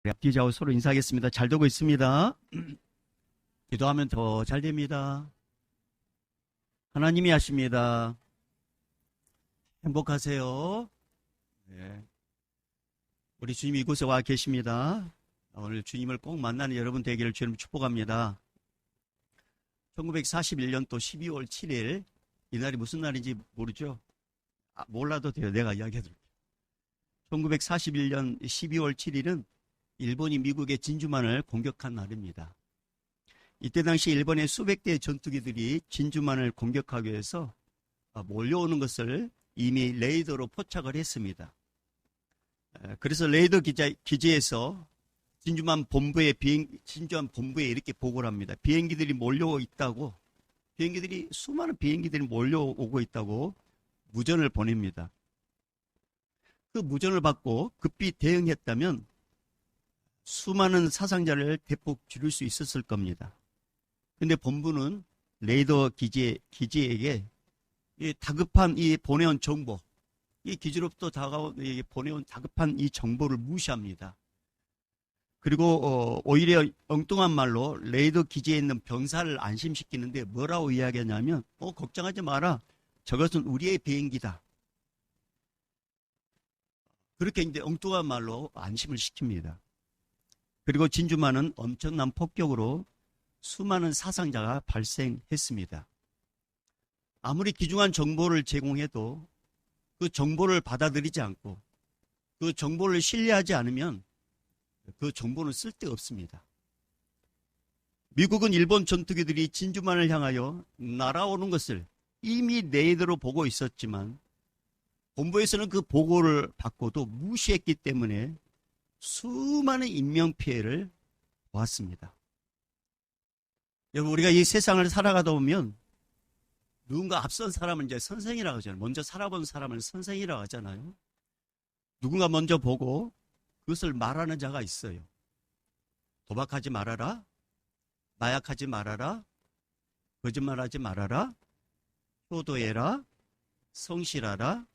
우리 앞뒤 좌우 서로 인사하겠습니다. 잘 되고 있습니다. 기도하면 더 잘 됩니다. 하나님이 하십니다. 행복하세요. 네. 우리 주님 이곳에 와 계십니다. 오늘 주님을 꼭 만나는 여러분 되기를 주님 축복합니다. 1941년도 12월 7일 이날이 무슨 날인지 모르죠? 몰라도 돼요. 내가 이야기해드릴게요. 1941년 12월 7일은 일본이 미국의 진주만을 공격한 날입니다. 이때 당시 일본의 수백 대의 전투기들이 진주만을 공격하기 위해서 몰려오는 것을 이미 레이더로 포착을 했습니다. 그래서 레이더 기지에서 진주만 본부에 이렇게 보고를 합니다. 비행기들이 몰려오고 있다고, 수많은 비행기들이 몰려오고 있다고 무전을 보냅니다. 그 무전을 받고 급히 대응했다면 수많은 사상자를 대폭 줄일 수 있었을 겁니다. 근데 본부는 레이더 기지에게 이 다급한 이 보내온 정보, 이 기지로부터 보내온 다급한 이 정보를 무시합니다. 그리고 오히려 엉뚱한 말로 레이더 기지에 있는 병사를 안심시키는데 뭐라고 이야기하냐면 걱정하지 마라. 저것은 우리의 비행기다. 그렇게 이제 엉뚱한 말로 안심을 시킵니다. 그리고 진주만은 엄청난 폭격으로 수많은 사상자가 발생했습니다. 아무리 귀중한 정보를 제공해도 그 정보를 받아들이지 않고 그 정보를 신뢰하지 않으면 그 정보는 쓸데없습니다. 미국은 일본 전투기들이 진주만을 향하여 날아오는 것을 이미 레이더로 보고 있었지만 본부에서는 그 보고를 받고도 무시했기 때문에 수많은 인명피해를 보았습니다. 여러분, 우리가 이 세상을 살아가다 보면 누군가 앞선 사람을 이제 선생이라고 하잖아요. 먼저 살아본 사람을 선생이라고 하잖아요. 누군가 먼저 보고 그것을 말하는 자가 있어요. 도박하지 말아라, 마약하지 말아라, 거짓말하지 말아라, 효도해라, 성실하라,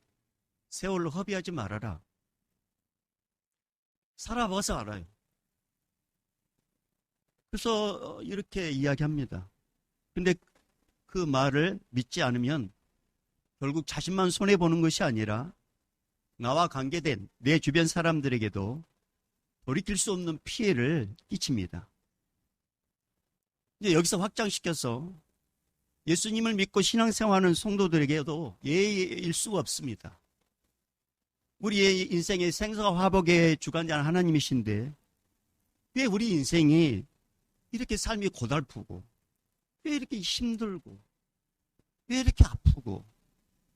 세월로 허비하지 말아라. 살아봐서 알아요. 그래서 이렇게 이야기합니다. 근데 그 말을 믿지 않으면 결국 자신만 손해보는 것이 아니라 나와 관계된 내 주변 사람들에게도 돌이킬 수 없는 피해를 끼칩니다. 이제 여기서 확장시켜서 예수님을 믿고 신앙생활하는 성도들에게도 예의일 수가 없습니다. 우리의 인생의 생사와 화복의 주관자는 하나님이신데 왜 우리 인생이 이렇게 삶이 고달프고 왜 이렇게 힘들고 왜 이렇게 아프고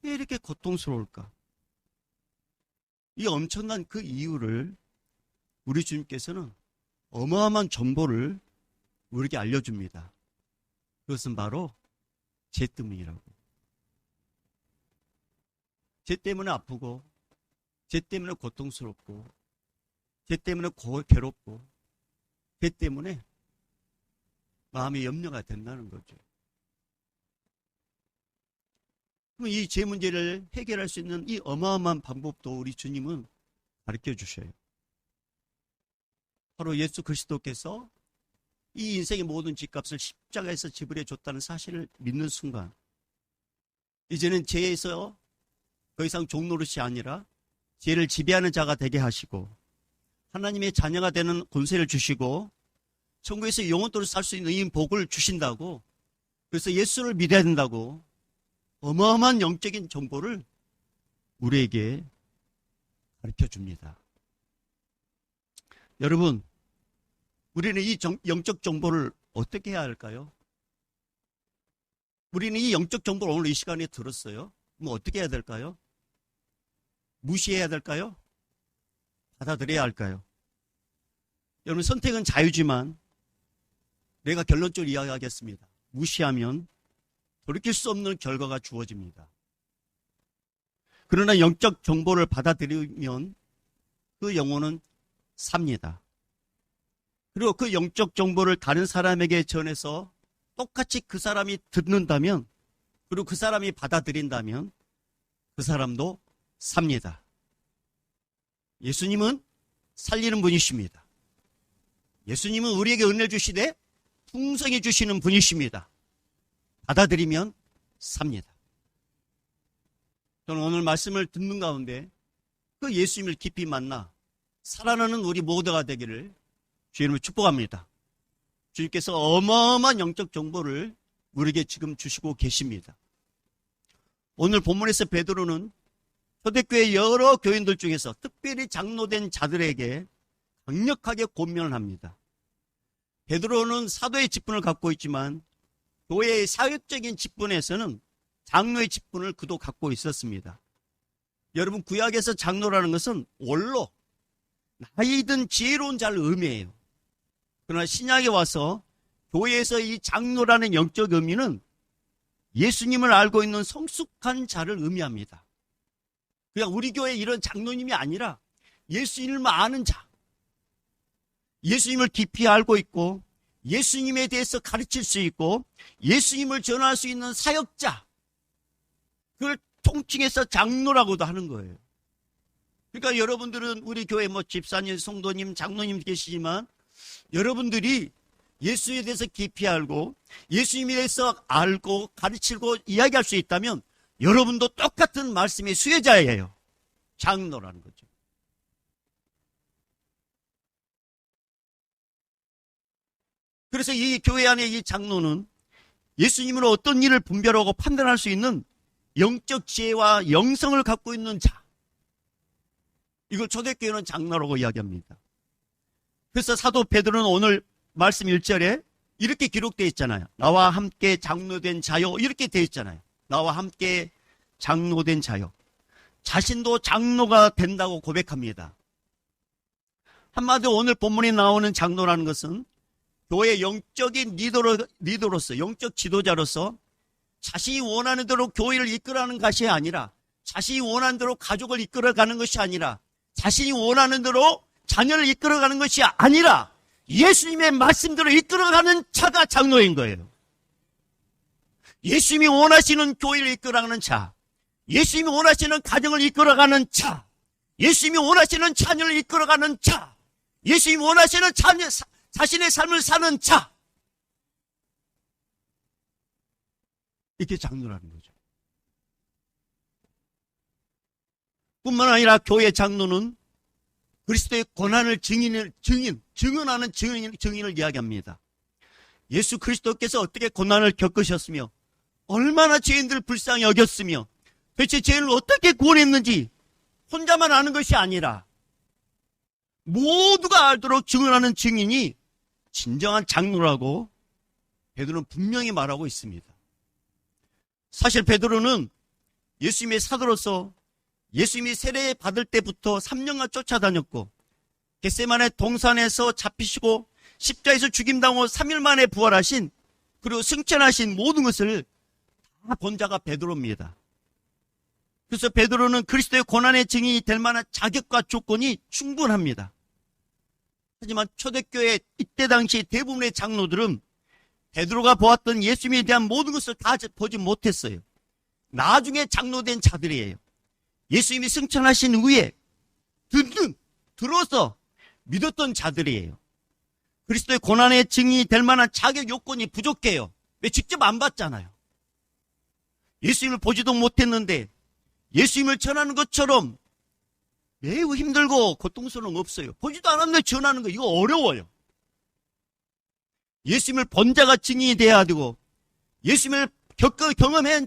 왜 이렇게 고통스러울까? 이 엄청난 그 이유를 우리 주님께서는 어마어마한 정보를 우리에게 알려줍니다. 그것은 바로 죄 때문이라고. 죄 때문에 아프고 죄 때문에 고통스럽고 죄 때문에 괴롭고 죄 때문에 마음이 염려가 된다는 거죠. 그럼 이 죄 문제를 해결할 수 있는 이 어마어마한 방법도 우리 주님은 가르쳐 주셔요. 바로 예수 그리스도께서 이 인생의 모든 죗값을 십자가에서 지불해 줬다는 사실을 믿는 순간 이제는 죄에서 더 이상 종노릇이 아니라 죄를 지배하는 자가 되게 하시고 하나님의 자녀가 되는 권세를 주시고 천국에서 영원토록 살 수 있는 이 복을 주신다고, 그래서 예수를 믿어야 된다고 어마어마한 영적인 정보를 우리에게 가르쳐 줍니다. 여러분, 우리는 이 영적 정보를 어떻게 해야 할까요? 우리는 이 영적 정보를 오늘 이 시간에 들었어요. 그럼 어떻게 해야 될까요? 무시해야 될까요? 받아들여야 할까요? 여러분, 선택은 자유지만 내가 결론적으로 이야기하겠습니다. 무시하면 돌이킬 수 없는 결과가 주어집니다. 그러나 영적 정보를 받아들이면 그 영혼은 삽니다. 그리고 그 영적 정보를 다른 사람에게 전해서 똑같이 그 사람이 듣는다면, 그리고 그 사람이 받아들인다면 그 사람도 삽니다. 예수님은 살리는 분이십니다. 예수님은 우리에게 은혜 주시되 풍성히 주시는 분이십니다. 받아들이면 삽니다. 저는 오늘 말씀을 듣는 가운데 그 예수님을 깊이 만나 살아나는 우리 모두가 되기를 주님을 축복합니다. 주님께서 어마어마한 영적 정보를 우리에게 지금 주시고 계십니다. 오늘 본문에서 베드로는 초대교회 여러 교인들 중에서 특별히 장로된 자들에게 강력하게 권면을 합니다. 베드로는 사도의 직분을 갖고 있지만 교회의 사역적인 직분에서는 장로의 직분을 그도 갖고 있었습니다. 여러분, 구약에서 장로라는 것은 원로, 나이든 지혜로운 자를 의미해요. 그러나 신약에 와서 교회에서 이 장로라는 영적 의미는 예수님을 알고 있는 성숙한 자를 의미합니다. 그냥 우리 교회 이런 장로님이 아니라 예수님을 아는 자, 예수님을 깊이 알고 있고 예수님에 대해서 가르칠 수 있고 예수님을 전할 수 있는 사역자, 그걸 통칭해서 장로라고도 하는 거예요. 그러니까 여러분들은 우리 교회 집사님, 성도님, 장로님 계시지만 여러분들이 예수에 대해서 깊이 알고 예수님에 대해서 알고 가르치고 이야기할 수 있다면 여러분도 똑같은 말씀의 수혜자예요. 장로라는 거죠. 그래서 이 교회 안에 이 장로는 예수님으로 어떤 일을 분별하고 판단할 수 있는 영적 지혜와 영성을 갖고 있는 자, 이걸 초대교회는 장로라고 이야기합니다. 그래서 사도 베드로는 오늘 말씀 1절에 이렇게 기록되어 있잖아요. 나와 함께 장로된 자요, 이렇게 되어 있잖아요. 나와 함께 장로된 자요. 자신도 장로가 된다고 고백합니다. 한마디로 오늘 본문에 나오는 장로라는 것은 교회의 영적인 리더로서, 영적 지도자로서 자신이 원하는 대로 교회를 이끌어가는 것이 아니라, 자신이 원하는 대로 가족을 이끌어가는 것이 아니라, 자신이 원하는 대로 자녀를 이끌어가는 것이 아니라 예수님의 말씀대로 이끌어가는 자가 장로인 거예요. 예수님이 원하시는 교회를 이끌어가는 자, 예수님이 원하시는 가정을 이끌어가는 자, 예수님이 원하시는 자녀를 이끌어가는 자, 예수님이 원하시는 자신의 삶을 사는 자, 이게 장로라는 거죠. 뿐만 아니라 교회 장로는 그리스도의 고난을 증언하는 증인을 이야기합니다. 예수 그리스도께서 어떻게 고난을 겪으셨으며 얼마나 죄인들을 불쌍히 여겼으며 도대체 죄인을 어떻게 구원했는지 혼자만 아는 것이 아니라 모두가 알도록 증언하는 증인이 진정한 장로라고 베드로는 분명히 말하고 있습니다. 사실 베드로는 예수님의 사도로서 예수님이 세례 받을 때부터 3년간 쫓아다녔고 겟세마네 동산에서 잡히시고 십자에서 죽임당하고 3일 만에 부활하신, 그리고 승천하신 모든 것을 다 본 자가 베드로입니다. 그래서 베드로는 그리스도의 고난의 증인이 될 만한 자격과 조건이 충분합니다. 하지만 초대교회 이때 당시 대부분의 장로들은 베드로가 보았던 예수님에 대한 모든 것을 다 보지 못했어요. 나중에 장로된 자들이에요. 예수님이 승천하신 후에 들어서 믿었던 자들이에요. 그리스도의 고난의 증인이 될 만한 자격 요건이 부족해요. 왜? 직접 안 봤잖아요. 예수님을 보지도 못했는데 예수님을 전하는 것처럼 매우 힘들고 고통스러운 거 없어요. 보지도 않았는데 전하는 거, 이거 어려워요. 예수님을 본 자가 증인이 돼야 되고 예수님을 경험한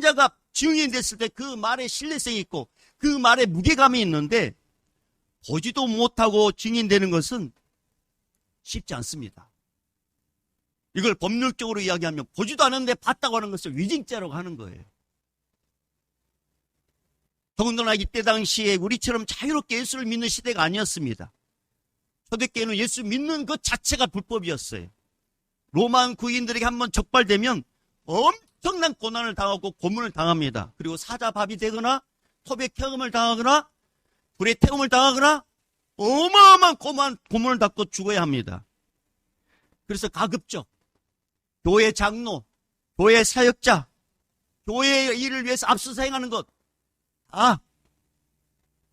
자가 증인이 됐을 때 그 말에 신뢰성이 있고 그 말에 무게감이 있는데 보지도 못하고 증인되는 것은 쉽지 않습니다. 이걸 법률적으로 이야기하면 보지도 않았는데 봤다고 하는 것을 위증죄라고 하는 거예요. 더군다나 이때 당시에 우리처럼 자유롭게 예수를 믿는 시대가 아니었습니다. 초대교회는 예수 믿는 것 자체가 불법이었어요. 로마 군인들에게 한번 적발되면 엄청난 고난을 당하고 고문을 당합니다. 그리고 사자밥이 되거나 토백 태움을 당하거나 불에 태움을 당하거나 어마어마한 고문을 받고 죽어야 합니다. 그래서 가급적 교회 장로, 교회 사역자, 교회의 일을 위해서 앞서서 행하는 것 다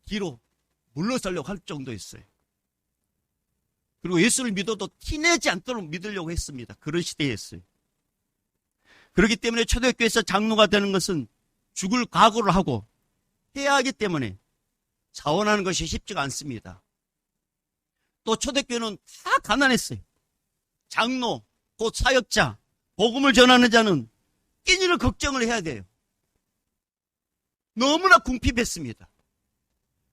뒤로 물러서려고 할 정도였어요. 그리고 예수를 믿어도 티내지 않도록 믿으려고 했습니다. 그런 시대였어요. 그렇기 때문에 초대교회에서 장로가 되는 것은 죽을 각오를 하고 해야 하기 때문에 자원하는 것이 쉽지가 않습니다. 또 초대교회는 다 가난했어요. 장로, 곧 사역자, 복음을 전하는 자는 끼니를 걱정을 해야 돼요. 너무나 궁핍했습니다.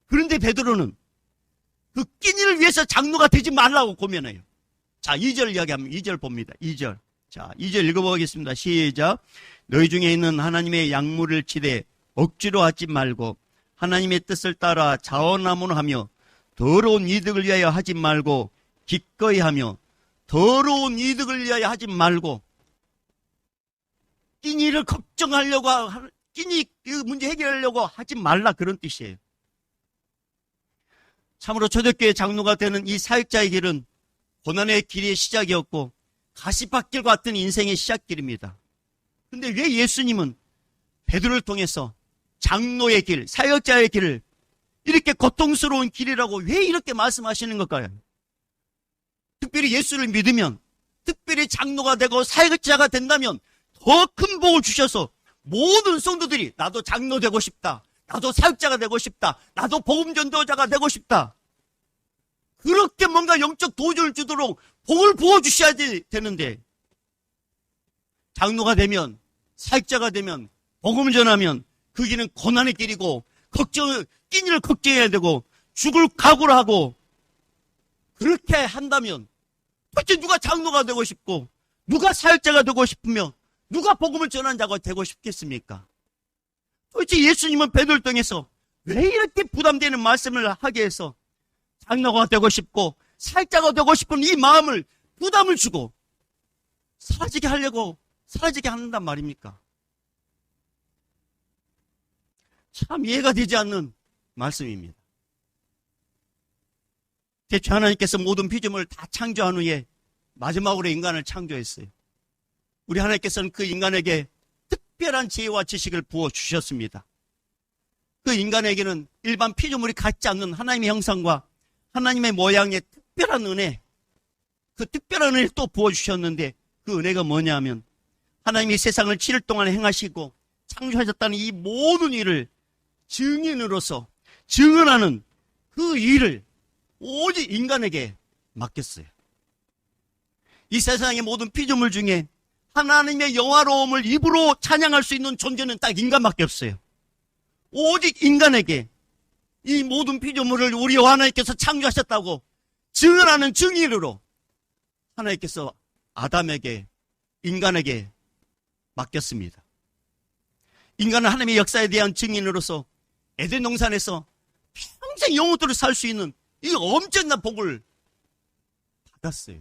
그런데 베드로는 그 끼니를 위해서 장로가 되지 말라고 고면해요. 자, 2절 이야기하면 2절 봅니다. 2절. 자, 2절 읽어보겠습니다. 시작. 너희 중에 있는 하나님의 약물을 치되 억지로 하지 말고 하나님의 뜻을 따라 자원하며 더러운 이득을 위하여 하지 말고 기꺼이 하며 더러운 이득을 위하여 하지 말고 끼니를 걱정하려고 끼니 문제 해결하려고 하지 말라 그런 뜻이에요. 참으로 초대교회 장로가 되는 이 사역자의 길은 고난의 길의 시작이었고 가시밭길 같은 인생의 시작길입니다. 근데 왜 예수님은 베드로를 통해서 장로의 길, 사역자의 길을 이렇게 고통스러운 길이라고 왜 이렇게 말씀하시는 걸까요? 특별히 예수를 믿으면, 특별히 장로가 되고 사역자가 된다면 더 큰 복을 주셔서 모든 성도들이 나도 장로 되고 싶다, 나도 사역자가 되고 싶다, 나도 복음 전도자가 되고 싶다, 그렇게 뭔가 영적 도전을 주도록 복을 부어주셔야 되는데, 장로가 되면, 사역자가 되면, 복음을 전하면 그 길은 고난의 길이고 끼니를 걱정해야 되고 죽을 각오를 하고, 그렇게 한다면 도대체 누가 장로가 되고 싶고 누가 사역자가 되고 싶으며 누가 복음을 전하는 자가 되고 싶겠습니까? 도대체 예수님은 베드로를 통해서 왜 이렇게 부담되는 말씀을 하게 해서 장로가 되고 싶고 사역자가 되고 싶은 이 마음을 부담을 주고 사라지게 한단 말입니까? 참 이해가 되지 않는 말씀입니다. 대체 하나님께서 모든 피조물을 다 창조한 후에 마지막으로 인간을 창조했어요. 우리 하나님께서는 그 인간에게 특별한 지혜와 지식을 부어주셨습니다. 그 인간에게는 일반 피조물이 갖지 않는 하나님의 형상과 하나님의 모양의 특별한 은혜, 그 특별한 은혜를 또 부어주셨는데 그 은혜가 뭐냐 하면 하나님이 세상을 7일 동안 행하시고 창조하셨다는 이 모든 일을 증인으로서 증언하는 그 일을 오직 인간에게 맡겼어요. 이 세상의 모든 피조물 중에 하나님의 영화로움을 입으로 찬양할 수 있는 존재는 딱 인간밖에 없어요. 오직 인간에게 이 모든 피조물을 우리 하나님께서 창조하셨다고 증언하는 증인으로 하나님께서 아담에게, 인간에게 맡겼습니다. 인간은 하나님의 역사에 대한 증인으로서 에덴 동산에서 평생 영원토록 살 수 있는 이 엄청난 복을 받았어요.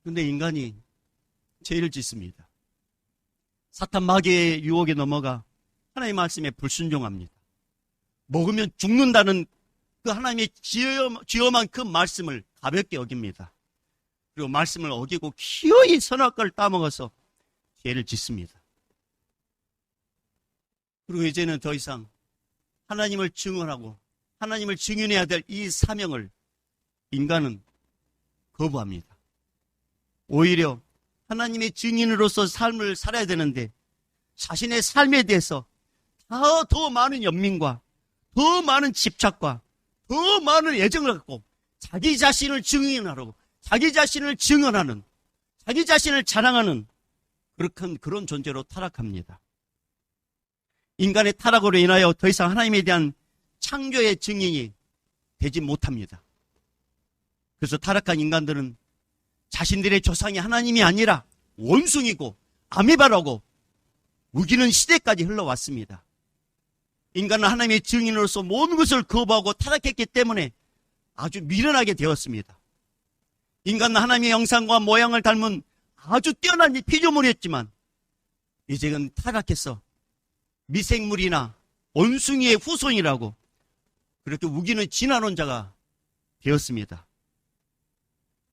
그런데 인간이 죄를 짓습니다. 사탄 마귀의 유혹에 넘어가 하나님의 말씀에 불순종합니다. 먹으면 죽는다는 그 하나님의 지엄한 그 말씀을 가볍게 어깁니다. 그리고 말씀을 어기고 기어이 선악과를 따먹어서 죄를 짓습니다. 그리고 이제는 더 이상 하나님을 증언하고 하나님을 증인해야 될 이 사명을 인간은 거부합니다. 오히려 하나님의 증인으로서 삶을 살아야 되는데 자신의 삶에 대해서 더 많은 연민과 더 많은 집착과 더 많은 애정을 갖고 자기 자신을 증인하라고, 자기 자신을 증언하는, 자기 자신을 자랑하는 그런 존재로 타락합니다. 인간의 타락으로 인하여 더 이상 하나님에 대한 창조의 증인이 되지 못합니다. 그래서 타락한 인간들은 자신들의 조상이 하나님이 아니라 원숭이고 아미바라고 우기는 시대까지 흘러왔습니다. 인간은 하나님의 증인으로서 모든 것을 거부하고 타락했기 때문에 아주 미련하게 되었습니다. 인간은 하나님의 형상과 모양을 닮은 아주 뛰어난 피조물이었지만 이제는 타락해서 미생물이나 원숭이의 후손이라고 그렇게 우기는 진화론 자가 되었습니다.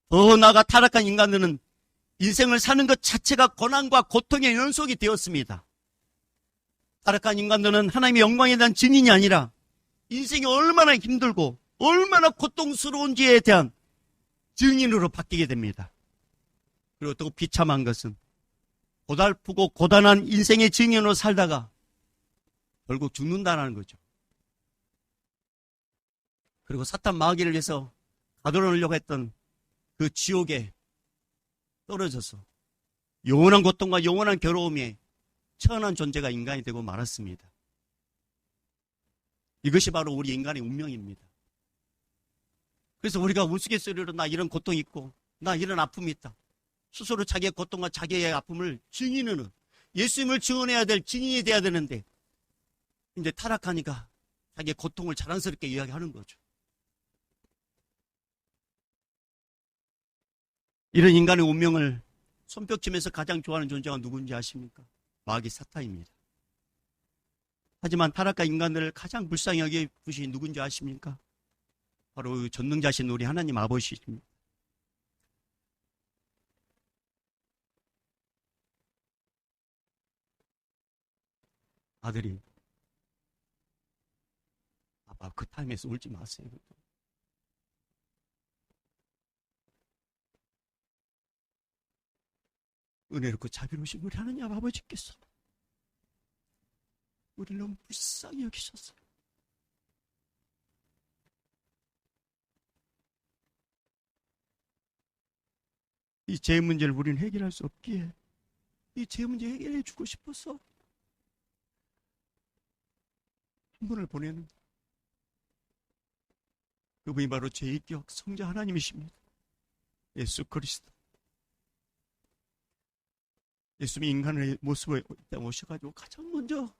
더 나아가 타락한 인간들은 인생을 사는 것 자체가 고난과 고통의 연속이 되었습니다. 타락한 인간들은 하나님의 영광에 대한 증인이 아니라 인생이 얼마나 힘들고 얼마나 고통스러운지에 대한 증인으로 바뀌게 됩니다. 그리고 또 비참한 것은 고달프고 고단한 인생의 증인으로 살다가 결국 죽는다는 거죠. 그리고 사탄 마귀를 위해서 가둬놓으려고 했던 그 지옥에 떨어져서 영원한 고통과 영원한 괴로움에 처한한 존재가 인간이 되고 말았습니다. 이것이 바로 우리 인간의 운명입니다. 그래서 우리가 우스갯소리로 나 이런 고통이 있고 나 이런 아픔이 있다. 스스로 자기의 고통과 자기의 아픔을 증인하는, 예수님을 증언해야 될 증인이 돼야 되는데 이제 타락하니까 자기의 고통을 자랑스럽게 이야기하는 거죠. 이런 인간의 운명을 손뼉치면서 가장 좋아하는 존재가 누군지 아십니까? 마귀 사탄입니다. 하지만 타락한 인간들을 가장 불쌍히 여기 부신 누군지 아십니까? 바로 전능자신 우리 하나님 아버지십니다. 아들이, 아빠 그 타임에서 울지 마세요. 은혜롭고 자비로우신 우리 하나님 아버지께서 우리를 너무 불쌍히 여기셨어요. 이 죄 문제를 우리는 해결할 수 없기에 이 죄 문제 해결해 주고 싶어서 한 분을 보내는, 그분이 바로 제2격 성자 하나님이십니다. 예수 그리스도. 예수님이 인간의 모습을 오셔가지고 가장 먼저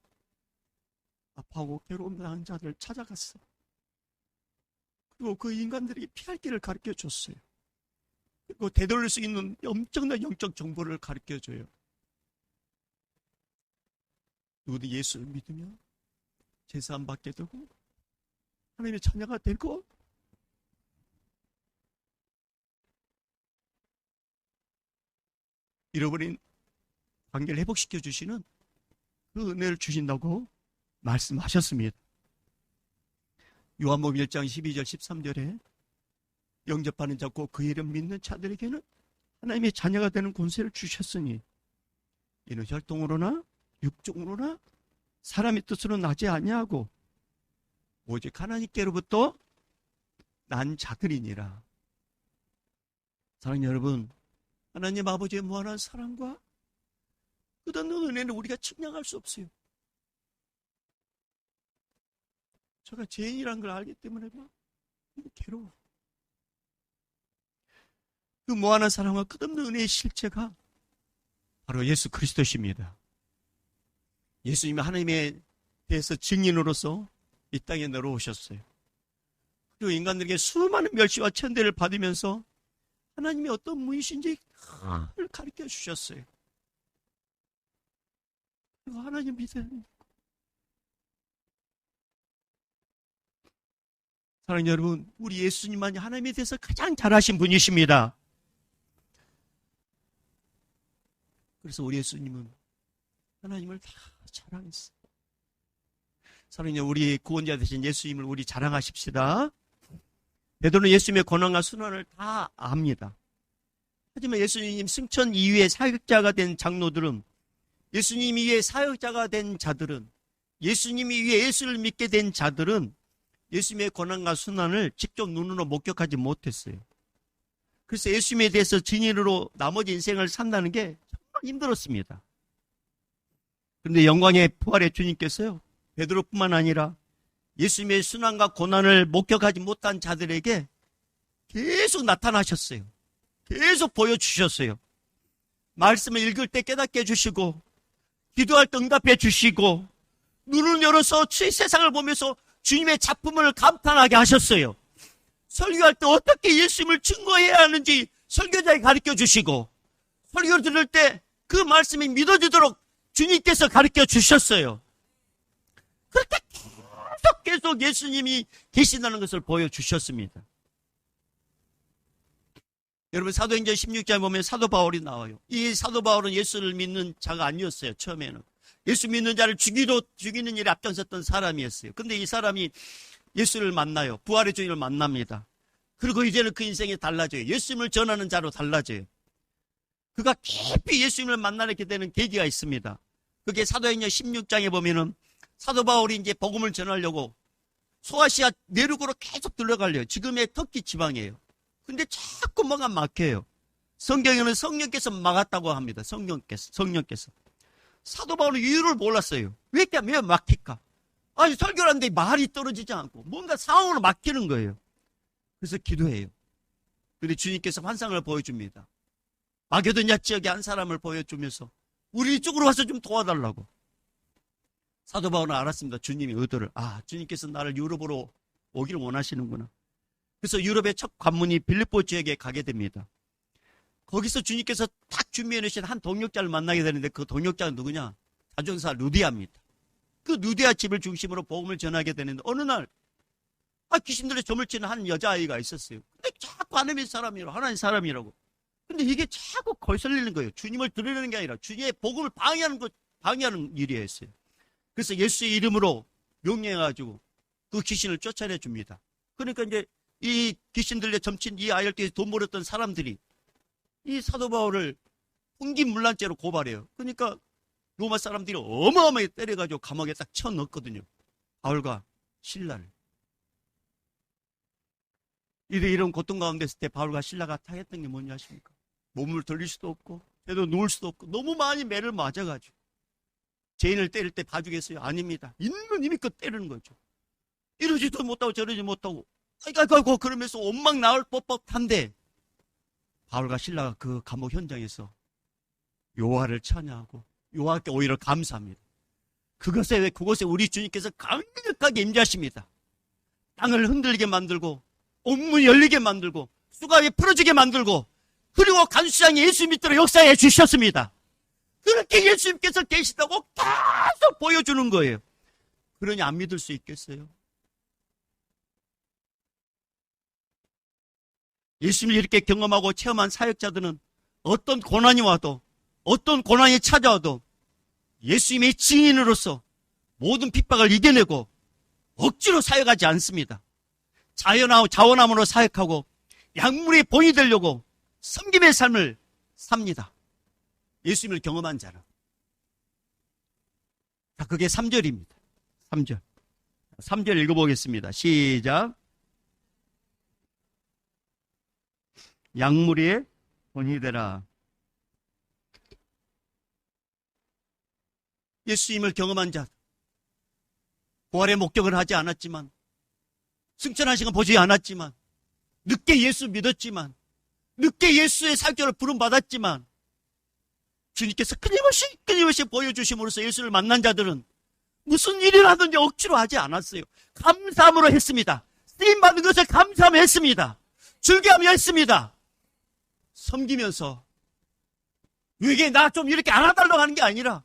아파하고 괴로움 당한 자들을 찾아갔어. 그리고 그 인간들에게 피할 길을 가르쳐 줬어요. 그리고 되돌릴 수 있는 엄청난 영적 정보를 가르쳐 줘요. 누구도 예수를 믿으면 제사함 받게 되고 하나님의 자녀가 되고 잃어버린 관계를 회복시켜 주시는 그 은혜를 주신다고 말씀하셨습니다. 요한복음 1장 12절 13절에 영접하는 자 곧 그 이름 믿는 자들에게는 하나님의 자녀가 되는 권세를 주셨으니 이는 혈통으로나 육종으로나 사람의 뜻으로 나지 아니하고 오직 하나님께로부터 난 자들이니라. 사랑하는 여러분, 하나님 아버지의 무한한 사랑과 끝없는 은혜는 우리가 측량할 수 없어요. 제가 죄인이라는 걸 알기 때문에 막 괴로워. 그 무한한 사랑과 끝없는 은혜의 실체가 바로 예수 그리스도십니다. 예수님이 하나님에 대해서 증인으로서 이 땅에 내려오셨어요. 그리고 인간들에게 수많은 멸시와 천대를 받으면서 하나님이 어떤 분이신지 가르쳐 주셨어요. 그리고 하나님 믿어요. 사랑하는 여러분, 우리 예수님만이 하나님에 대해서 가장 잘하신 분이십니다. 그래서 우리 예수님은 하나님을 다 자랑했어요. 사랑하는 여러분, 우리 구원자 되신 예수님을 우리 자랑하십시다. 베드로는 예수님의 고난과 순환을 다 압니다. 하지만 예수님 승천 이후에 사역자가 된 장로들은, 예수님 이후에 사역자가 된 자들은, 예수님 이후에 예수를 믿게 된 자들은 예수님의 고난과 순환을 직접 눈으로 목격하지 못했어요. 그래서 예수님에 대해서 증인으로 나머지 인생을 산다는 게 정말 힘들었습니다. 그런데 영광의 부활의 주님께서요, 베드로뿐만 아니라 예수님의 순환과 고난을 목격하지 못한 자들에게 계속 나타나셨어요. 계속 보여주셨어요. 말씀을 읽을 때 깨닫게 해주시고, 기도할 때 응답해 주시고, 눈을 열어서 세상을 보면서 주님의 작품을 감탄하게 하셨어요. 설교할 때 어떻게 예수님을 증거해야 하는지 설교자에게 가르쳐 주시고, 설교를 들을 때 그 말씀이 믿어지도록 주님께서 가르쳐 주셨어요. 그렇게 계속 예수님이 계신다는 것을 보여주셨습니다. 여러분, 사도행전 16장에 보면 사도 바울이 나와요. 이 사도 바울은 예수를 믿는 자가 아니었어요. 처음에는 예수 믿는 자를 죽이는 일에 앞장섰던 사람이었어요. 근데 이 사람이 예수를 만나요. 부활의 주님을 만납니다. 그리고 이제는 그 인생이 달라져요. 예수님을 전하는 자로 달라져요. 그가 깊이 예수님을 만나게 되는 계기가 있습니다. 그게 사도행전 16장에 보면은 사도 바울이 이제 복음을 전하려고 소아시아 내륙으로 계속 들어가려요. 지금의 터키 지방이에요. 근데 자꾸 뭐가 막혀요. 성경에는 성령께서 막았다고 합니다. 성령께서. 사도 바울은 이유를 몰랐어요. 왜 막힐까? 아니, 설교를 하는데 말이 떨어지지 않고 뭔가 상황으로 막히는 거예요. 그래서 기도해요. 그런데 주님께서 환상을 보여줍니다. 마게도냐 지역의 한 사람을 보여주면서 우리 이쪽으로 와서 좀 도와달라고. 사도 바울은 알았습니다. 주님의 의도를. 주님께서 나를 유럽으로 오기를 원하시는구나. 그래서 유럽의 첫 관문이 빌립보 지역에 가게 됩니다. 거기서 주님께서 딱 준비해 놓으신 한 동역자를 만나게 되는데 그 동역자가 누구냐? 자전사 루디아입니다. 그 루디아 집을 중심으로 복음을 전하게 되는데 어느 날 귀신들의 점을 치는 한 여자아이가 있었어요. 근데 자꾸 하나님의 사람이라고, 하나님 사람이라고. 근데 이게 자꾸 거슬리는 거예요. 주님을 드리는 게 아니라 주님의 복음을 방해하는 일이었어요. 그래서 예수의 이름으로 명령해가지고 그 귀신을 쫓아내 줍니다. 그러니까 이제 이 귀신들의 점친 이 아이를 통해서 돈 벌었던 사람들이 이 사도 바울을 훈기문란죄로 고발해요. 그러니까 로마 사람들이 어마어마하게 때려가지고 감옥에 딱 쳐넣었거든요. 바울과 실라를. 이런 고통 가운데 있을 때 바울과 실라가 당했던 게 뭔지 아십니까? 몸을 돌릴 수도 없고 배도 누울 수도 없고 너무 많이 매를 맞아가지고 죄인을 때릴 때 봐주겠어요? 아닙니다. 있는 힘이 그 때리는 거죠. 이러지도 못하고 저러지 못하고 아이고 그러면서 온막 나올 법한데 바울과 실라가 그 감옥 현장에서 여호와를 찬양하고 여호와께 오히려 감사합니다. 그곳에 우리 주님께서 강력하게 임재하십니다. 땅을 흔들리게 만들고 옥문이 열리게 만들고 수갑이 풀어지게 만들고 그리고 간수장이 예수 믿도록 역사해 주셨습니다. 그렇게 예수님께서 계시다고 계속 보여주는 거예요. 그러니 안 믿을 수 있겠어요? 예수님을 이렇게 경험하고 체험한 사역자들은 어떤 고난이 와도 어떤 고난이 찾아와도 예수님의 증인으로서 모든 핍박을 이겨내고 억지로 사역하지 않습니다. 자원함으로 사역하고 약물의 본이 되려고 섬김의 삶을 삽니다. 예수님을 경험한 자는. 자, 그게 3절입니다. 3절 읽어보겠습니다. 시작. 약물의 본이 되라. 예수님을 경험한 자, 부활의 목격을 하지 않았지만 승천하신 건 보지 않았지만 늦게 예수 믿었지만 늦게 예수의 살결을 부름받았지만 주님께서 끊임없이 보여주심으로써 예수를 만난 자들은 무슨 일을 하든지 억지로 하지 않았어요. 감사함으로 했습니다. 쓰임받은 것을 감사하며 했습니다. 즐겨하며 했습니다. 섬기면서 이게 나 좀 이렇게 안아달라고 하는 게 아니라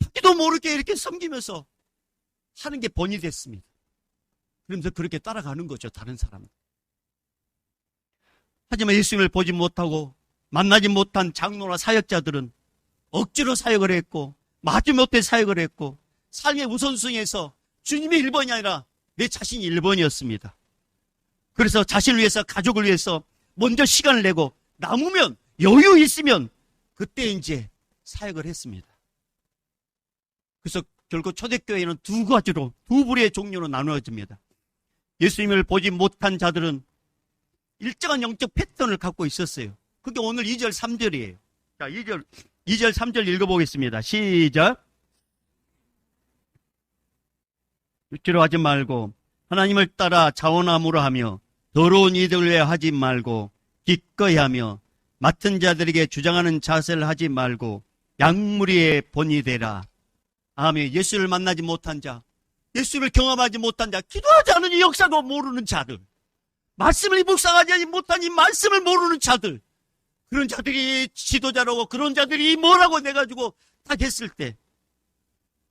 자기도 모르게 이렇게 섬기면서 하는 게 본이 됐습니다. 그러면서 그렇게 따라가는 거죠, 다른 사람은. 하지만 예수님을 보지 못하고 만나지 못한 장로나 사역자들은 억지로 사역을 했고 마지못해 사역을 했고 삶의 우선순위에서 주님이 1번이 아니라 내 자신이 1번이었습니다. 그래서 자신을 위해서 가족을 위해서 먼저 시간을 내고 남으면 여유 있으면 그때 이제 사역을 했습니다. 그래서 결국 초대교회는 두 부류의 종류로 나누어집니다. 예수님을 보지 못한 자들은 일정한 영적 패턴을 갖고 있었어요. 그게 오늘 2절 3절이에요. 자, 2절 3절 읽어보겠습니다. 시작. 육체로 하지 말고 하나님을 따라 자원함으로 하며 더러운 이들을 위해 하지 말고 기꺼이 하며 맡은 자들에게 주장하는 자세를 하지 말고 약물의 본이 되라. 아멘. 예수를 만나지 못한 자, 예수를 경험하지 못한 자, 기도하지 않은 이 역사도 모르는 자들, 말씀을 묵상하지 못한 이 말씀을 모르는 자들, 그런 자들이 지도자라고 그런 자들이 뭐라고 내가지고 딱 했을 때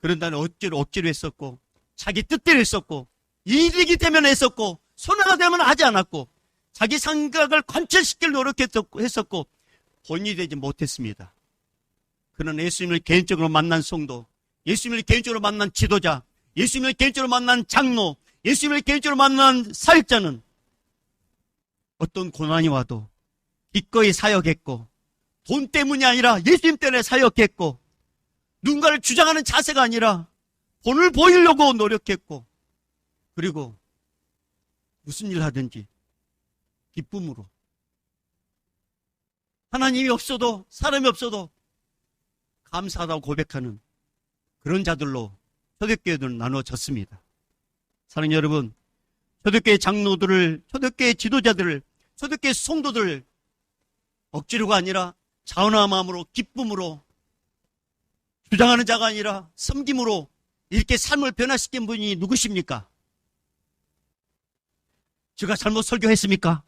그런 자는 억지로 했었고 자기 뜻대로 했었고 이득이 되면 했었고 손해가 되면 하지 않았고 자기 생각을 관철시킬 노력했었고 본이 되지 못했습니다. 그는 예수님을 개인적으로 만난 성도, 예수님을 개인적으로 만난 지도자, 예수님을 개인적으로 만난 장로, 예수님을 개인적으로 만난 사역자는 어떤 고난이 와도 기꺼이 사역했고, 돈 때문이 아니라 예수님 때문에 사역했고, 누군가를 주장하는 자세가 아니라 본을 보이려고 노력했고, 그리고 무슨 일 하든지 기쁨으로, 하나님이 없어도, 사람이 없어도 감사하다고 고백하는 그런 자들로 초대교회들은 나눠졌습니다. 사랑하는 여러분, 초대교회 장로들을, 초대교회 지도자들을, 초대교회 성도들을 억지로가 아니라 자원한 마음으로, 기쁨으로, 주장하는 자가 아니라 섬김으로 이렇게 삶을 변화시킨 분이 누구십니까? 제가 잘못 설교했습니까?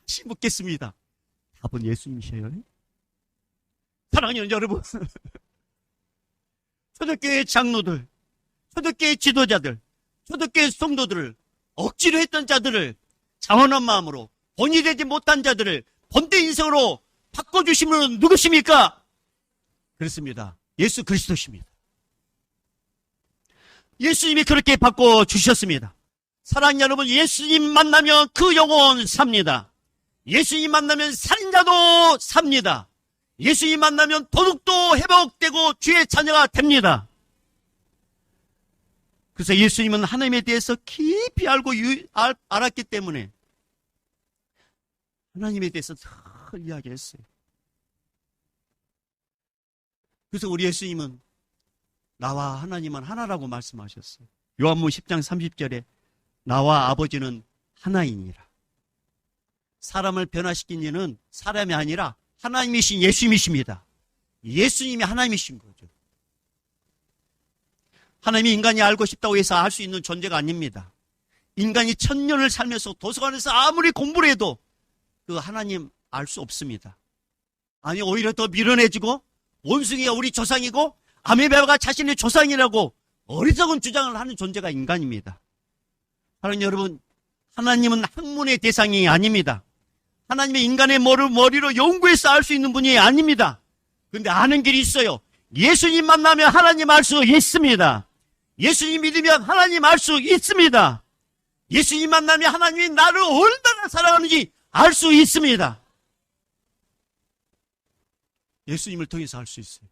다시 묻겠습니다. 답은 예수님이셔요. 사랑하는 여러분, 초대교회 장로들, 초대교회 지도자들, 초대교회 성도들을 억지로 했던 자들을 자원한 마음으로, 본이 되지 못한 자들을 본대 인생으로 바꿔주신 분은 누구십니까? 그렇습니다. 예수 그리스도십니다. 예수님이 그렇게 바꿔주셨습니다. 사랑하는 여러분, 예수님 만나면 그 영혼 삽니다. 예수님 만나면 살인자도 삽니다. 예수님 만나면 도둑도 회복되고 주의 자녀가 됩니다. 그래서 예수님은 하나님에 대해서 깊이 알고 알았기 때문에 하나님에 대해서 늘 이야기했어요. 그래서 우리 예수님은 나와 하나님은 하나라고 말씀하셨어요. 요한복음 10장 30절에 나와 아버지는 하나이니라. 사람을 변화시킨 이는 사람이 아니라 하나님이신 예수님이십니다. 예수님이 하나님이신 거죠. 하나님이 인간이 알고 싶다고 해서 알 수 있는 존재가 아닙니다. 인간이 1000년을 살면서 도서관에서 아무리 공부를 해도 그 하나님 알 수 없습니다. 아니, 오히려 더 밀어내지고 원숭이가 우리 조상이고 아메바가 자신의 조상이라고 어리석은 주장을 하는 존재가 인간입니다. 사랑하는 여러분, 하나님은 학문의 대상이 아닙니다. 하나님의 인간의 머리로 연구해서 알 수 있는 분이 아닙니다. 그런데 아는 길이 있어요. 예수님 만나면 하나님 알 수 있습니다. 예수님 믿으면 하나님 알 수 있습니다. 예수님 만나면 하나님이 나를 얼마나 사랑하는지 알 수 있습니다. 예수님을 통해서 알 수 있어요.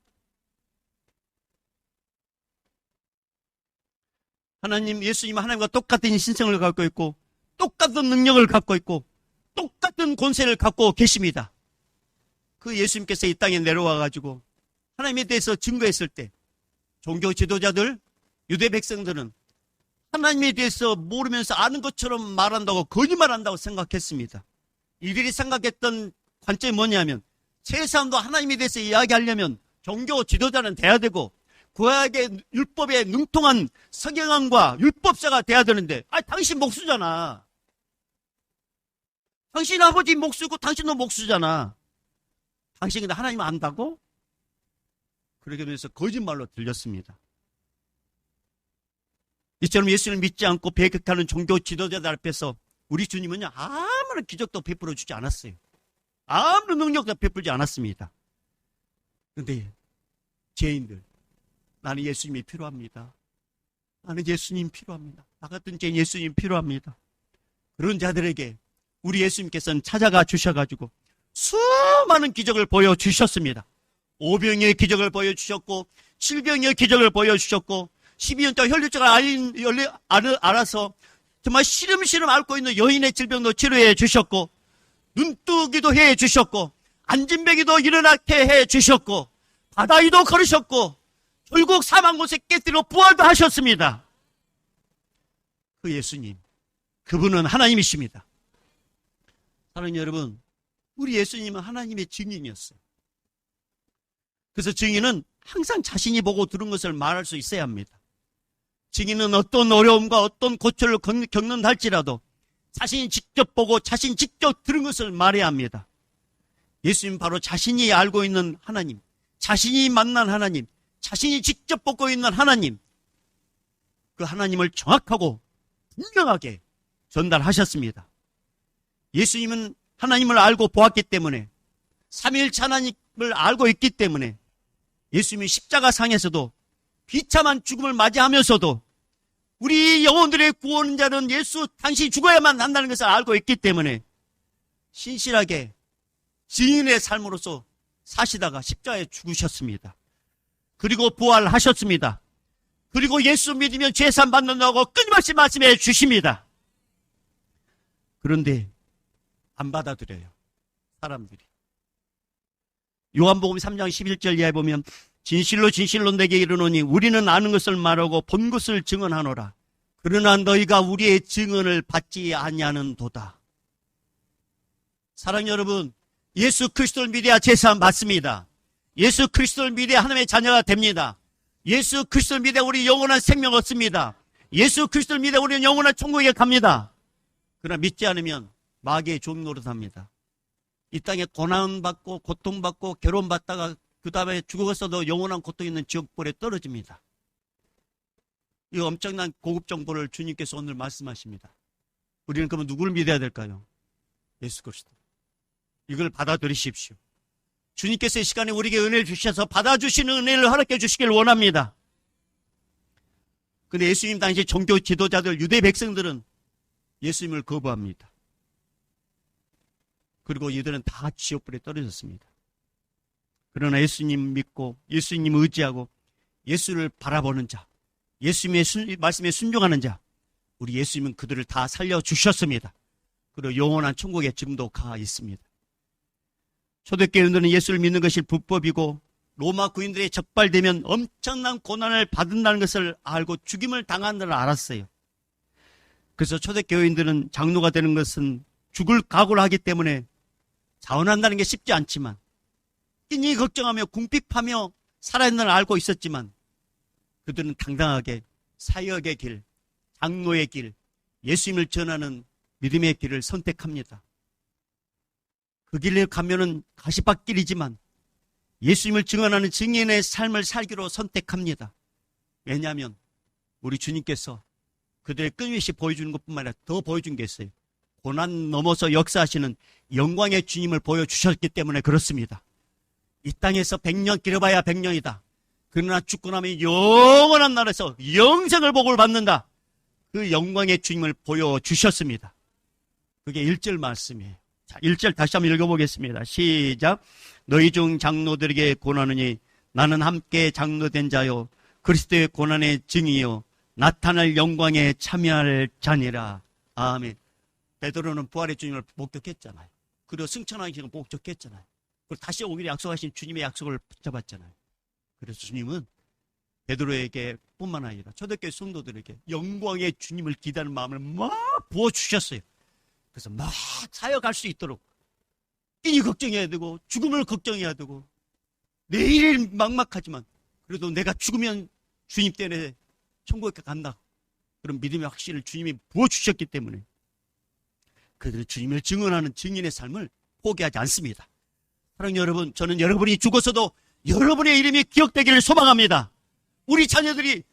하나님, 예수님은 하나님과 똑같은 신성을 갖고 있고 똑같은 능력을 갖고 있고 똑같은 권세를 갖고 계십니다. 그 예수님께서 이 땅에 내려와가지고 하나님에 대해서 증거했을 때 종교 지도자들, 유대 백성들은 하나님에 대해서 모르면서 아는 것처럼 말한다고, 거짓말한다고 생각했습니다. 이들이 생각했던 관점이 뭐냐면 최소한도 하나님에 대해서 이야기하려면 종교 지도자는 돼야 되고 구약의 율법에 능통한 서경환과 율법사가 돼야 되는데, 당신 목수잖아. 당신 아버지 목수고 당신도 목수잖아. 당신 근데 하나님 안다고? 그렇게 하면서 거짓말로 들렸습니다. 이처럼 예수를 믿지 않고 배격하는 종교 지도자들 앞에서 우리 주님은요, 아무런 기적도 베풀어 주지 않았어요. 아무런 능력도 베풀지 않았습니다. 그런데 죄인들, 나는 예수님이 필요합니다. 나는 예수님 필요합니다. 나 같은 죄인 예수님 필요합니다. 그런 자들에게 우리 예수님께서는 찾아가 주셔가지고 수많은 기적을 보여주셨습니다. 오병이의 기적을 보여주셨고 7병이의 기적을 보여주셨고 12년째 혈류증을 알아서 정말 시름시름 앓고 있는 여인의 질병도 치료해 주셨고 눈뜨기도 해 주셨고 안진뱅이도 일어나게 해 주셨고 바다 위도 걸으셨고 결국 사망 곳에 깨뜨려 부활도 하셨습니다. 그 예수님, 그분은 하나님이십니다. 사랑하는 여러분, 우리 예수님은 하나님의 증인이었어요. 그래서 증인은 항상 자신이 보고 들은 것을 말할 수 있어야 합니다. 증인은 어떤 어려움과 어떤 고초를 겪는다 할지라도 자신이 직접 보고 자신이 직접 들은 것을 말해야 합니다. 예수님 바로 자신이 알고 있는 하나님, 자신이 만난 하나님, 자신이 직접 보고 있는 하나님, 그 하나님을 정확하고 분명하게 전달하셨습니다. 예수님은 하나님을 알고 보았기 때문에, 삼위일체 하나님을 알고 있기 때문에 예수님이 십자가상에서도 비참한 죽음을 맞이하면서도 우리 영혼들의 구원자는 예수 당신이 죽어야만 한다는 것을 알고 있기 때문에 신실하게 증인의 삶으로서 사시다가 십자가에 죽으셨습니다. 그리고 부활하셨습니다. 그리고 예수 믿으면 죄산 받는다고 끊임없이 말씀해 주십니다. 그런데 안 받아들여요, 사람들이. 요한복음 3장 11절 이하에 보면 진실로 진실로 내게 이르노니 우리는 아는 것을 말하고 본 것을 증언하노라. 그러나 너희가 우리의 증언을 받지 아니하는도다. 사랑하는 여러분, 예수 그리스도를 믿어야 죄사함 받습니다. 예수 그리스도를 믿어야 하나님의 자녀가 됩니다. 예수 그리스도를 믿어야 우리 영원한 생명 얻습니다. 예수 그리스도를 믿어야 우리는 영원한 천국에 갑니다. 그러나 믿지 않으면 마귀의 종 노릇합니다. 이 땅에 고난받고 고통받고 괴로움받다가 그 다음에 죽어서도 영원한 고통 있는 지옥불에 떨어집니다. 이 엄청난 고급 정보를 주님께서 오늘 말씀하십니다. 우리는 그러면 누구를 믿어야 될까요? 예수 그리스도. 이걸 받아들이십시오. 주님께서 이 시간에 우리에게 은혜를 주셔서 받아주시는 은혜를 허락해 주시길 원합니다. 그런데 예수님 당시 종교 지도자들, 유대 백성들은 예수님을 거부합니다. 그리고 이들은 다 지옥불에 떨어졌습니다. 그러나 예수님 믿고 예수님 의지하고 예수를 바라보는 자, 예수님의 말씀에 순종하는 자, 우리 예수님은 그들을 다 살려주셨습니다. 그리고 영원한 천국에 지금도 가 있습니다. 초대교인들은 예수를 믿는 것이 불법이고 로마 군인들이 적발되면 엄청난 고난을 받는다는 것을 알고 죽임을 당한다는 걸 알았어요. 그래서 초대교인들은 장로가 되는 것은 죽을 각오를 하기 때문에 자원한다는 게 쉽지 않지만 끼니 걱정하며 궁핍하며 살아야 한다는 걸 알고 있었지만 그들은 당당하게 사역의 길, 장로의 길, 예수님을 전하는 믿음의 길을 선택합니다. 그 길을 가면은 가시밭길이지만 예수님을 증언하는 증인의 삶을 살기로 선택합니다. 왜냐하면 우리 주님께서 그들의 끊임없이 보여주는 것뿐만 아니라 더 보여준 게 있어요. 고난 넘어서 역사하시는 영광의 주님을 보여주셨기 때문에 그렇습니다. 이 땅에서 100년 길어봐야 100년이다. 그러나 죽고 나면 영원한 나라에서 영생을 복을 받는다. 그 영광의 주님을 보여주셨습니다. 그게 1절 말씀이에요. 자, 1절 다시 한번 읽어보겠습니다. 시작. 너희 중 장로들에게 고나느니 나는 함께 장로된 자요 그리스도의 고난의 증이요 나타날 영광에 참여할 자니라. 아멘. 베드로는 부활의 주님을 목격했잖아요. 그리고 승천하시는 걸 목격했잖아요. 그리고 다시 오기를 약속하신 주님의 약속을 붙잡았잖아요. 그래서 주님은 베드로에게 뿐만 아니라 초대교회 성도들에게 영광의 주님을 기다리는 마음을 막 부어주셨어요. 그래서 막 사역할 수 있도록 끼니 걱정해야 되고 죽음을 걱정해야 되고 내일이 막막하지만 그래도 내가 죽으면 주님 때문에 천국에 간다. 그런 믿음의 확신을 주님이 부어주셨기 때문에 그들은 주님을 증언하는 증인의 삶을 포기하지 않습니다. 사랑하는 여러분, 저는 여러분이 죽어서도 여러분의 이름이 기억되기를 소망합니다. 우리 자녀들이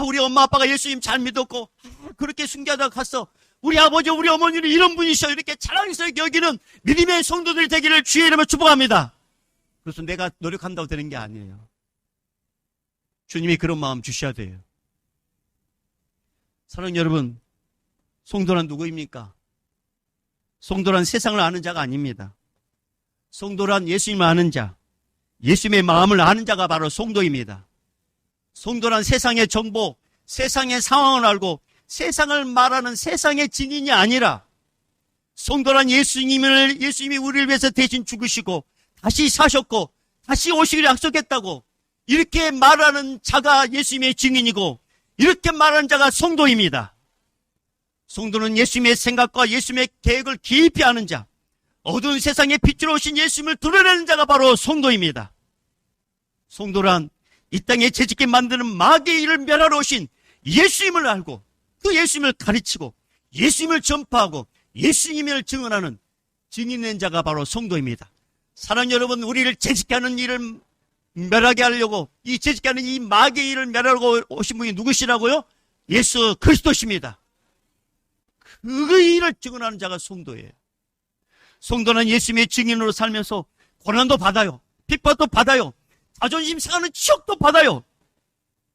우리 엄마 아빠가 예수님 잘 믿었고 그렇게 순교하다가 갔어. 우리 아버지 우리 어머니는 이런 분이셔. 이렇게 자랑스럽게 여기는 믿음의 성도들이 되기를 주의 이름으로 축복합니다. 그래서 내가 노력한다고 되는 게 아니에요. 주님이 그런 마음 주셔야 돼요. 사랑하는 여러분, 성도란 누구입니까? 성도란 세상을 아는 자가 아닙니다. 성도란 예수님을 아는 자, 예수님의 마음을 아는 자가 바로 성도입니다. 성도란 세상의 정보, 세상의 상황을 알고 세상을 말하는 세상의 증인이 아니라 성도란 예수님이 우리를 위해서 대신 죽으시고 다시 사셨고 다시 오시기를 약속했다고 이렇게 말하는 자가 예수님의 증인이고 이렇게 말하는 자가 성도입니다. 성도는 예수님의 생각과 예수님의 계획을 깊이 아는 자, 어두운 세상에 빛으로 오신 예수님을 드러내는 자가 바로 성도입니다. 성도란 이 땅에 죄짓게 만드는 마귀의 일을 멸하러 오신 예수님을 알고 그 예수님을 가르치고 예수님을 전파하고 예수님을 증언하는 증인된 자가 바로 성도입니다. 사랑하는 여러분, 우리를 죄짓게 하는 일을 멸하게 하려고 이 죄짓게 하는 이 마귀의 일을 멸하려고 오신 분이 누구시라고요? 예수 그리스도십니다. 그 일을 증언하는 자가 성도예요. 성도는 예수님의 증인으로 살면서 고난도 받아요. 핍박도 받아요. 자존심 상하는 치욕도 받아요.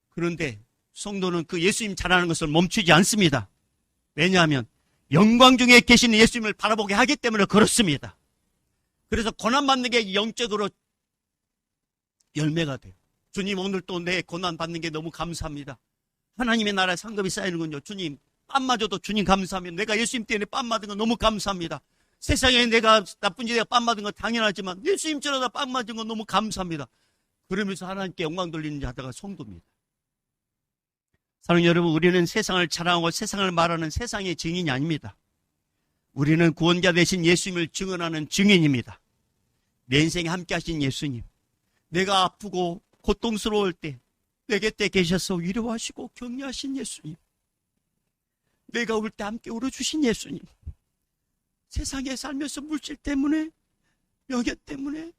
그런데 성도는 그 예수님 잘하는 것을 멈추지 않습니다. 왜냐하면 영광 중에 계시는 예수님을 바라보게 하기 때문에 그렇습니다. 그래서 고난받는 게 영적으로 열매가 돼요. 주님, 오늘 또 내 고난받는 게 너무 감사합니다. 하나님의 나라에 상급이 쌓이는군요. 주님, 뺨 맞아도 주님 감사합니다. 내가 예수님 때문에 뺨 맞은 거 너무 감사합니다. 세상에 내가 나쁜 짓 내가 뺨 맞은 건 당연하지만 예수님처럼 나 뺨 맞은 건 너무 감사합니다. 그러면서 하나님께 영광 돌리는 자가 성도입니다. 사랑하는 여러분, 우리는 세상을 자랑하고 세상을 말하는 세상의 증인이 아닙니다. 우리는 구원자 되신 예수님을 증언하는 증인입니다. 내 인생에 함께 하신 예수님, 내가 아프고 고통스러울 때 내 곁에 계셔서 위로하시고 격려하신 예수님, 내가 울 때 함께 울어주신 예수님, 세상에 살면서 물질 때문에 명예 때문에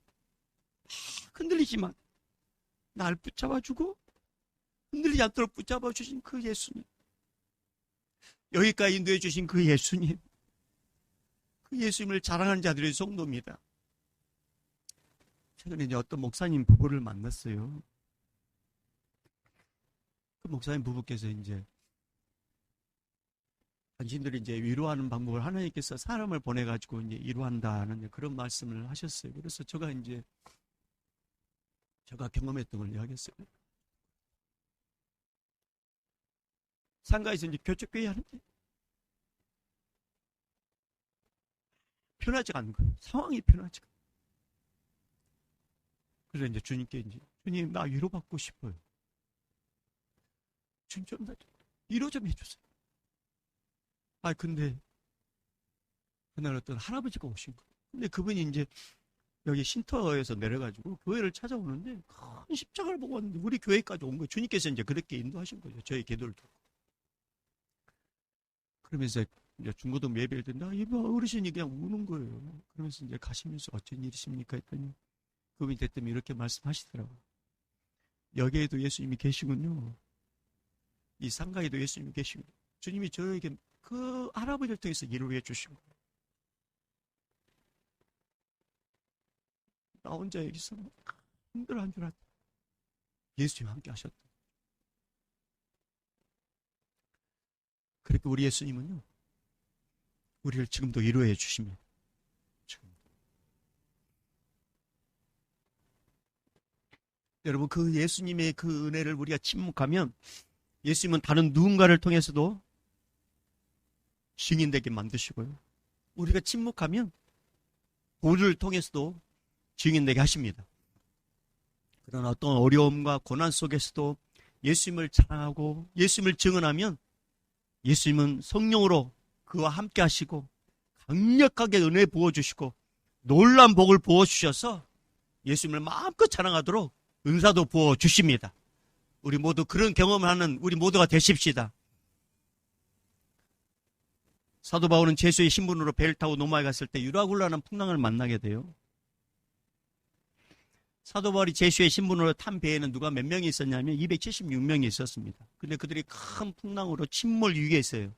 흔들리지만 날 붙잡아주고 흔들리지 않도록 붙잡아주신 그 예수님, 여기까지 인도해 주신 그 예수님, 그 예수님을 자랑하는 자들의 성도입니다. 최근에 이제 어떤 목사님 부부를 만났어요. 그 목사님 부부께서 이제 당신들이 이제 위로하는 방법을 하나님께서 사람을 보내가지고 이제 위로한다는 그런 말씀을 하셨어요. 그래서 제가 경험했던 걸 이야기했어요. 상가에서 이제 교척교회 하는데 편하지가 않은 거예요. 상황이 편하지가. 그래서 이제 주님께 주님, 나 위로받고 싶어요. 주님 좀 위로 좀 해주세요. 근데 그날 어떤 할아버지가 오신 거예요. 근데 그분이 이제 여기 쉼터에서 내려가지고 교회를 찾아오는데 큰 십자가를 보고 왔는데 우리 교회까지 온 거예요. 주님께서 이제 그렇게 인도하신 거죠. 저희 기도를 듣고. 그러면서 이제 중고등 예배를 듣는데 이 어르신이 그냥 우는 거예요. 그러면서 이제 가시면서 어쩐 일이십니까 했더니 그분이 대뜸 이렇게 말씀하시더라고요. 여기에도 예수님이 계시군요. 이 상가에도 예수님이 계시군요. 주님이 저에게 그 할아버지를 통해서 위로해 주신 거예요. 나 혼자 여기서 힘들어한 줄 알았다. 예수님 함께 하셨다. 그렇게 우리 예수님은요, 우리를 지금도 위로해 주십니다. 여러분, 그 예수님의 그 은혜를 우리가 침묵하면 예수님은 다른 누군가를 통해서도 증인되게 만드시고요. 우리가 침묵하면 우리를 통해서도 증인되게 하십니다. 그러나 어떤 어려움과 고난 속에서도 예수님을 자랑하고 예수님을 증언하면 예수님은 성령으로 그와 함께 하시고 강력하게 은혜 부어주시고 놀라운 복을 부어주셔서 예수님을 마음껏 자랑하도록 은사도 부어주십니다. 우리 모두 그런 경험을 하는 우리 모두가 되십시다. 사도 바울은 제수의 신분으로 배를 타고 노마에 갔을 때 유라굴라는 풍랑을 만나게 돼요. 사도 바울이 제수의 신분으로 탄 배에는 누가 몇 명이 있었냐면 276명이 있었습니다. 근데 그들이 큰 풍랑으로 침몰 위기에 있어요.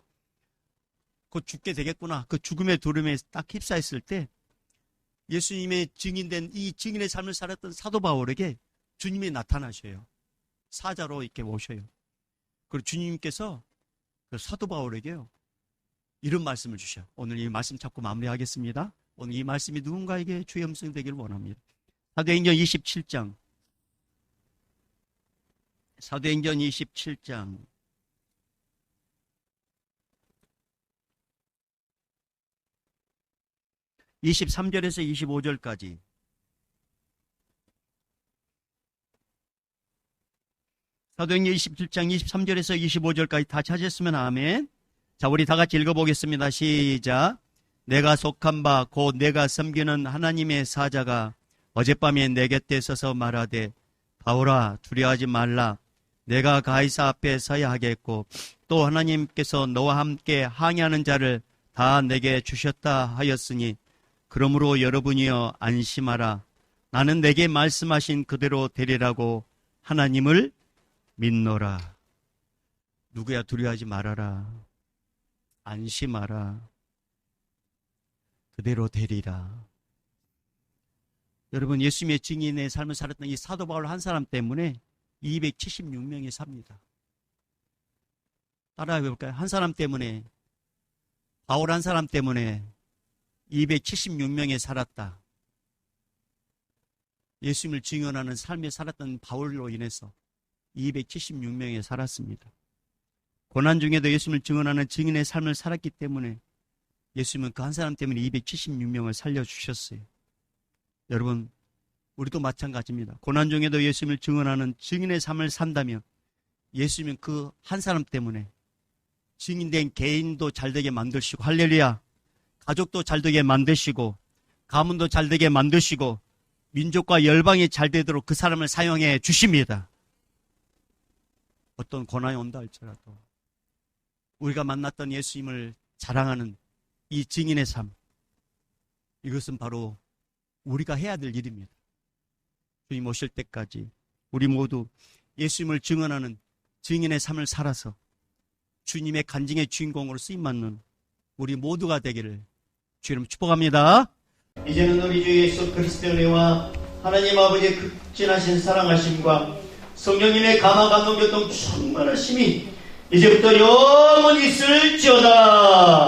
곧 죽게 되겠구나. 그 죽음의 두름에 딱 휩싸였을 때 예수님의 증인된 이 증인의 삶을 살았던 사도 바울에게 주님이 나타나셔요. 사자로 이렇게 오셔요. 그리고 주님께서 그 사도 바울에게요, 이런 말씀을 주셔요. 오늘 이 말씀 잡고 마무리하겠습니다. 오늘 이 말씀이 누군가에게 주의 음성이 되기를 원합니다. 사도행전 27장. 사도행전 27장. 23절에서 25절까지. 사도행전 27장 23절에서 25절까지 다 찾았으면 아멘. 자, 우리 다 같이 읽어보겠습니다. 시작. 내가 속한 바 곧 내가 섬기는 하나님의 사자가 어젯밤에 내 곁에 서서 말하되 바울아 두려워하지 말라. 내가 가이사 앞에 서야 하겠고 또 하나님께서 너와 함께 항해하는 자를 다 내게 주셨다 하였으니 그러므로 여러분이여 안심하라. 나는 내게 말씀하신 그대로 되리라고 하나님을 믿노라. 누구야 두려워하지 말아라. 안심하라. 그대로 되리라. 여러분, 예수님의 증인의 삶을 살았던 이 사도 바울 한 사람 때문에 276명이 삽니다. 따라해 볼까요? 한 사람 때문에, 바울 한 사람 때문에 276명이 살았다. 예수님을 증언하는 삶에 살았던 바울로 인해서 276명이 살았습니다. 고난 중에도 예수님을 증언하는 증인의 삶을 살았기 때문에 예수님은 그 한 사람 때문에 276명을 살려주셨어요. 여러분, 우리도 마찬가지입니다. 고난 중에도 예수님을 증언하는 증인의 삶을 산다면 예수님은 그 한 사람 때문에 증인된 개인도 잘되게 만드시고, 할렐루야, 가족도 잘되게 만드시고, 가문도 잘되게 만드시고, 민족과 열방이 잘되도록 그 사람을 사용해 주십니다. 어떤 고난이 온다 할지라도 우리가 만났던 예수님을 자랑하는 이 증인의 삶, 이것은 바로 우리가 해야 될 일입니다. 주님 오실 때까지 우리 모두 예수님을 증언하는 증인의 삶을 살아서 주님의 간증의 주인공으로 쓰임받는 우리 모두가 되기를 주님 축복합니다. 이제는 우리 주 예수 그리스도의 은혜와 하나님 아버지의 극진하신 사랑하심과 성령님의 감화 감동 교통 충만하심이 이제부터 영원히 있을지어다.